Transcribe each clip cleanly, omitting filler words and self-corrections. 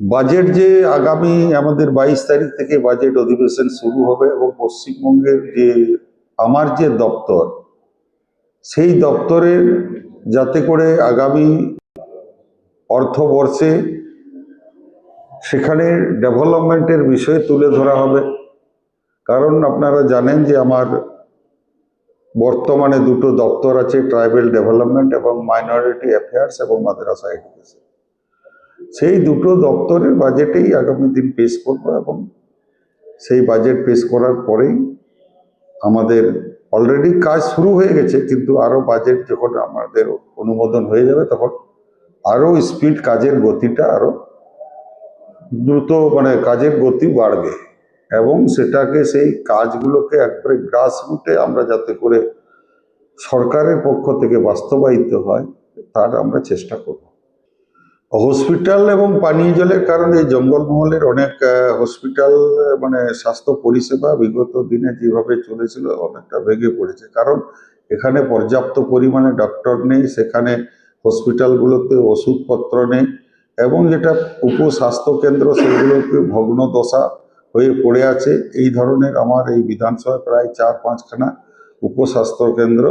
Budget যে আগামী আমাদের 22 তারিখ থেকে বাজেট অধিবেশন শুরু হবে এবং পশ্চিমবঙ্গের যে আমার যে দপ্তর, সেই দপ্তরের যাতে করে আগামী অর্থবর্ষে সেখানে ডেভেলপমেন্টের বিষয় তুলে ধরা হবে। কারণ আপনারা জানেন যে আমার বর্তমানে দুটো দপ্তর আছে, ট্রাইবাল ডেভেলপমেন্ট এবং মাইনরিটি অ্যাফেয়ার্স এবং মাদ্রাসা এডুকেশন। সেই দুটো দপ্তরের বাজেটেই আগামী দিন পেশ করব এবং সেই বাজেট পেশ করার পরেই আমাদের অলরেডি কাজ শুরু হয়ে গেছে, কিন্তু আরও বাজেট যখন আমাদের অনুমোদন হয়ে যাবে তখন আরও স্পিড, কাজের গতিটা আরও দ্রুত, কাজের গতি বাড়বে এবং সেটাকে সেই কাজগুলোকে একবারে গ্রাসরুটে আমরা যাতে করে সরকারের পক্ষ থেকে বাস্তবায়িত হয় তার আমরা চেষ্টা করব। হসপিটাল এবং পানীয় জলের কারণে জঙ্গলমহলের অনেক হসপিটাল স্বাস্থ্য পরিষেবা বিগত দিনে যেভাবে চলেছিল অনেকটা ভেঙে পড়েছে। কারণ এখানে পর্যাপ্ত পরিমাণে ডক্টর নেই, সেখানে হসপিটালগুলোতে ওষুধপত্র নেই এবং যেটা উপস্বাস্থ্য কেন্দ্র সেগুলোকে ভগ্ন দশা হয়ে পড়ে আছে। এই ধরনের আমার এই বিধানসভায় প্রায় 4-5খানা উপস্বাস্থ্য কেন্দ্র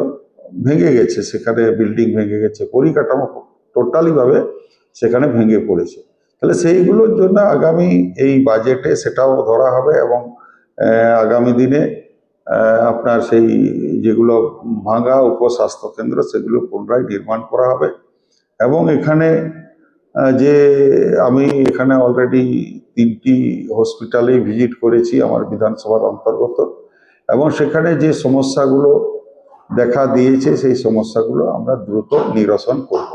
ভেঙে গেছে, সেখানে বিল্ডিং ভেঙে গেছে, পরিকাঠামো টোটালিভাবে সেখানে ভেঙে পড়েছে। তাহলে সেইগুলোর জন্য আগামী এই বাজেটে সেটাও ধরা হবে এবং আগামী দিনে আপনার সেই যেগুলো ভাঙা উপস্বাস্থ্য কেন্দ্র সেগুলো পুনরায় নির্মাণ করা হবে। এবং এখানে যে আমি এখানে অলরেডি 3টি হসপিটালেই ভিজিট করেছি আমার বিধানসভার অন্তর্গত, এবং সেখানে যে সমস্যাগুলো দেখা দিয়েছে সেই সমস্যাগুলো আমরা দ্রুত নিরসন করব।